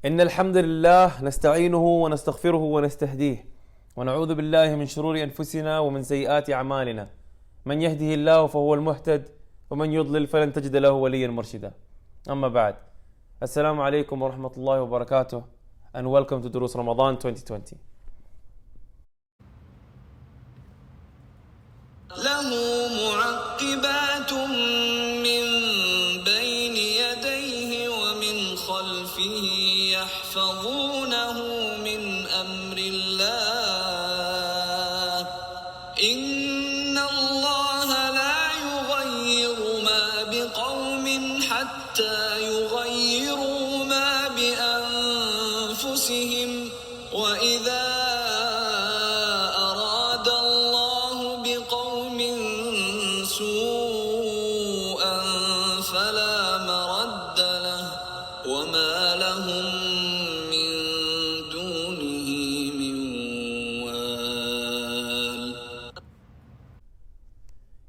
إن الحمد لله نستعينه ونستغفره ونستهديه ونعوذ بالله من شرور أنفسنا ومن سيئات أعمالنا من يهده الله فهو المهتد ومن يضلل فلن تجد له وليا مرشدا. أما بعد, Assalamu alaikum wa rahmatullahi wa barakatuh, and welcome to Durus Ramadan 2020. له معقبات من بين يديه ومن خلفه يحفظونه من أمر الله إن الله لا يغير ما بقوم حتى يغيروا ما بأنفسهم وإذا أراد الله بقوم سوءا فلا مرد له وما لهم من دونه من وال.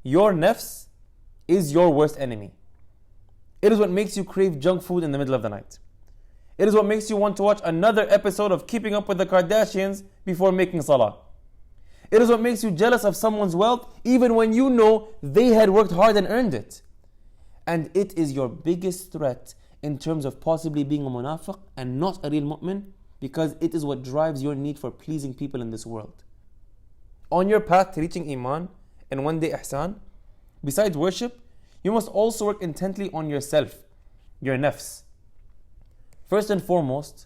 Your nafs is your worst enemy. It is what makes you crave junk food in the middle of the night. It is what makes you want to watch another episode of Keeping Up with the Kardashians before making salah. It is what makes you jealous of someone's wealth even when you know they had worked hard and earned it. And it is your biggest threat in terms of possibly being a munafiq and not a real mu'min, because it is what drives your need for pleasing people in this world. On your path to reaching iman and one day ihsan, besides worship, you must also work intently on yourself, your nafs. First and foremost,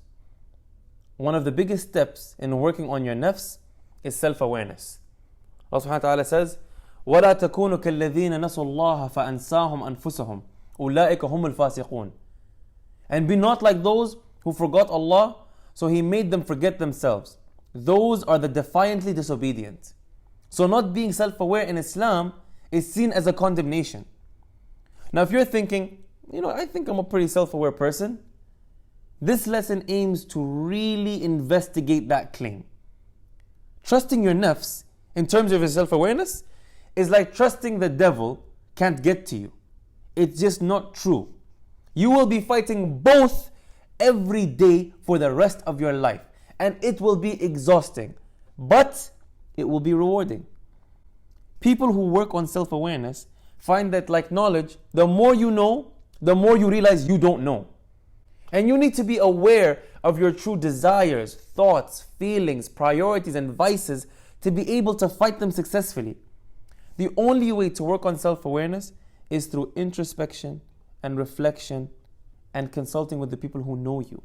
one of the biggest steps in working on your nafs is self-awareness. Allah subhanahu wa ta'ala says, وَلَا تَكُونُوا كَالَّذِينَ نَسُوا اللَّهَ فَأَنْسَاهُمْ أَنفُسَهُمْ أُولَٰئِكَ هُمُ الْفَاسِقُونَ. And be not like those who forgot Allah, so He made them forget themselves. Those are the defiantly disobedient. So not being self-aware in Islam is seen as a condemnation. Now if you're thinking, I think I'm a pretty self-aware person, this lesson aims to really investigate that claim. Trusting your nafs in terms of your self-awareness is like trusting the devil can't get to you. It's just not true. You will be fighting both every day for the rest of your life, and it will be exhausting, but it will be rewarding. People who work on self-awareness find that, like knowledge, the more you know, the more you realize you don't know. And you need to be aware of your true desires, thoughts, feelings, priorities, and vices to be able to fight them successfully. The only way to work on self-awareness is through introspection and reflection and consulting with the people who know you.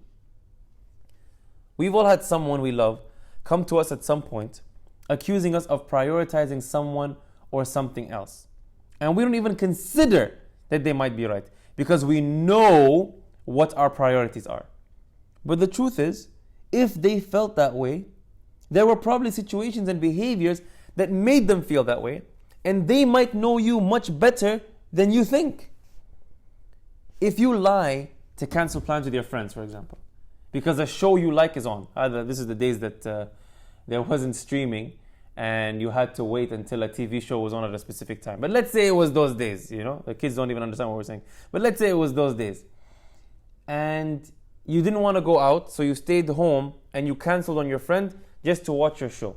We've all had someone we love come to us at some point accusing us of prioritizing someone or something else. And we don't even consider that they might be right because we know what our priorities are. But the truth is, if they felt that way, there were probably situations and behaviors that made them feel that way, and they might know you much better than you think. If you lie to cancel plans with your friends, for example, because a show you like is on, this is the days that there wasn't streaming and you had to wait until a TV show was on at a specific time. But let's say it was those days, the kids don't even understand what we're saying. But let's say it was those days. And you didn't want to go out, so you stayed home and you canceled on your friend just to watch your show.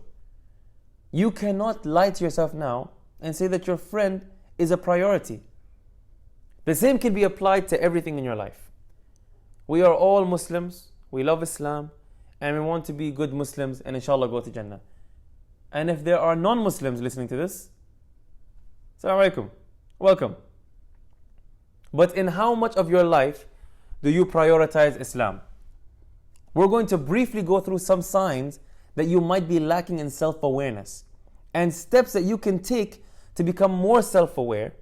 You cannot lie to yourself now and say that your friend is a priority. The same can be applied to everything in your life. We are all Muslims, we love Islam, and we want to be good Muslims and inshallah go to Jannah. And if there are non-Muslims listening to this, Assalamu alaikum, welcome. But in how much of your life do you prioritize Islam? We're going to briefly go through some signs that you might be lacking in self-awareness and steps that you can take to become more self-aware.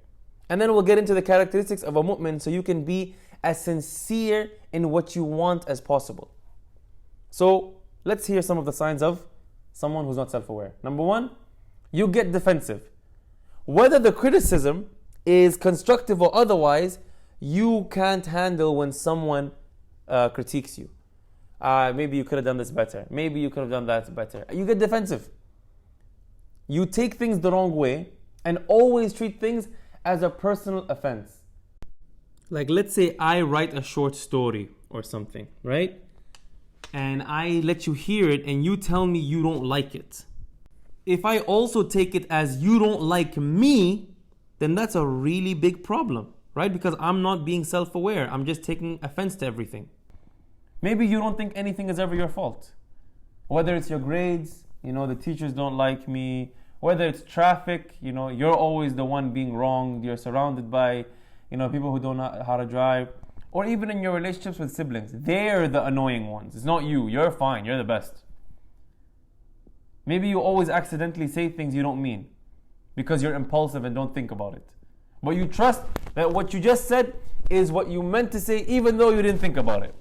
And then we'll get into the characteristics of a mu'min so you can be as sincere in what you want as possible. So let's hear some of the signs of someone who's not self-aware. Number one, you get defensive. Whether the criticism is constructive or otherwise, you can't handle when someone critiques you. Maybe you could have done this better. Maybe you could have done that better. You get defensive. You take things the wrong way and always treat things as a personal offense. Like let's say I write a short story or something, right? and I let you hear it and you tell me you don't like it, if I also take it as you don't like me, then that's a really big problem, right? Because I'm not being self-aware. I'm just taking offense to everything. Maybe you don't think anything is ever your fault. Whether it's your grades, the teachers don't like me, whether it's traffic, you're always the one being wrong. You're surrounded by, people who don't know how to drive. Or even in your relationships with siblings, they're the annoying ones. It's not you. You're fine. You're the best. Maybe you always accidentally say things you don't mean because you're impulsive and don't think about it. But you trust that what you just said is what you meant to say even though you didn't think about it.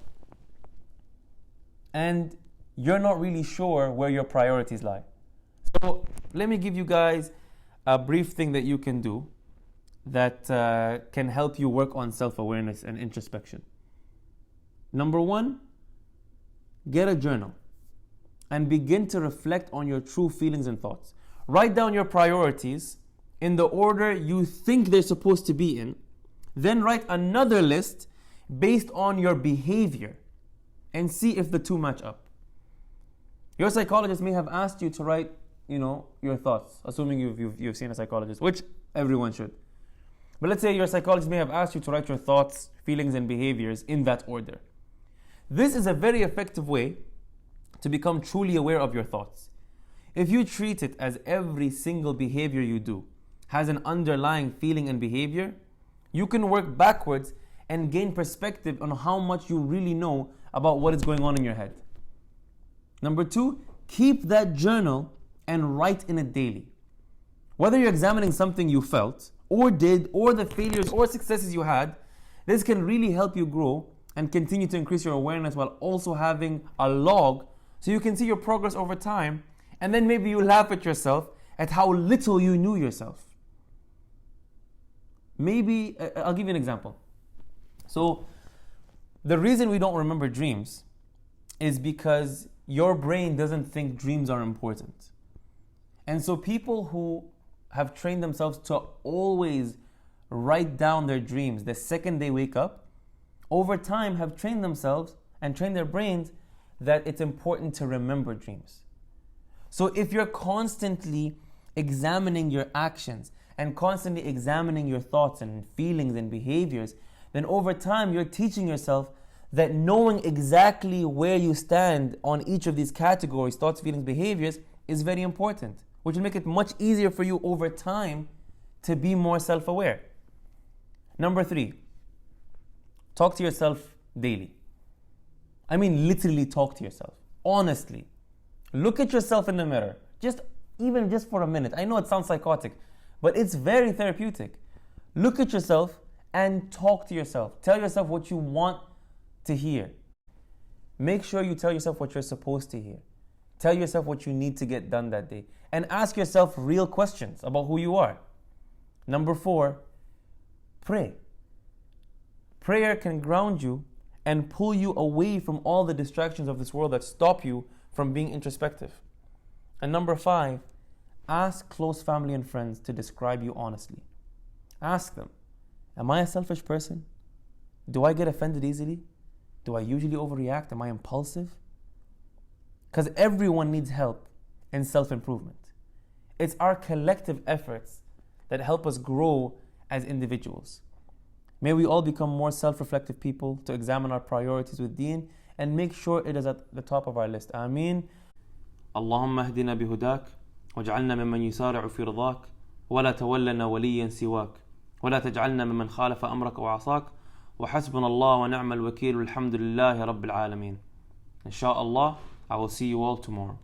And you're not really sure where your priorities lie. So let me give you guys a brief thing that you can do that can help you work on self-awareness and introspection. Number one, get a journal and begin to reflect on your true feelings and thoughts. Write down your priorities in the order you think they're supposed to be in. Then write another list based on your behavior and see if the two match up. Your psychologist may have asked you to write, your thoughts, assuming you've seen a psychologist, which everyone should. But let's say your psychologist may have asked you to write your thoughts, feelings, and behaviors in that order. This is a very effective way to become truly aware of your thoughts. If you treat it as every single behavior you do has an underlying feeling and behavior, you can work backwards and gain perspective on how much you really know about what is going on in your head. Number two, keep that journal and write in it daily. Whether you're examining something you felt or did, or the failures or successes you had, this can really help you grow and continue to increase your awareness while also having a log so you can see your progress over time, and then maybe you laugh at yourself at how little you knew yourself. Maybe, I'll give you an example. So, the reason we don't remember dreams is because your brain doesn't think dreams are important. And so people who have trained themselves to always write down their dreams the second they wake up, over time have trained themselves and trained their brains that it's important to remember dreams. So if you're constantly examining your actions and constantly examining your thoughts and feelings and behaviors, then over time you're teaching yourself that knowing exactly where you stand on each of these categories, thoughts, feelings, behaviors, is very important, which will make it much easier for you over time to be more self-aware. Number three, talk to yourself daily. I mean, literally talk to yourself. Honestly. Look at yourself in the mirror. Even just for a minute. I know it sounds psychotic, but it's very therapeutic. Look at yourself and talk to yourself. Tell yourself what you want to hear. Make sure you tell yourself what you're supposed to hear. Tell yourself what you need to get done that day. And ask yourself real questions about who you are. Number four, pray. Prayer can ground you and pull you away from all the distractions of this world that stop you from being introspective. And number five, ask close family and friends to describe you honestly. Ask them, am I a selfish person? Do I get offended easily? Do I usually overreact? Am I impulsive? Because everyone needs help in self-improvement. It's our collective efforts that help us grow as individuals. May we all become more self-reflective people to examine our priorities with deen and make sure it is at the top of our list. Ameen. Allahumma ahdina bihudak waj'alna mimman yusari'u fi ridak ولا تولنا وليا سواك ولا تجعلنا ممن خالف أمرك وعصاك وحسبنا الله ونعم الوكيل والحمد لله رب العالمين. Inshallah, I will see you all tomorrow.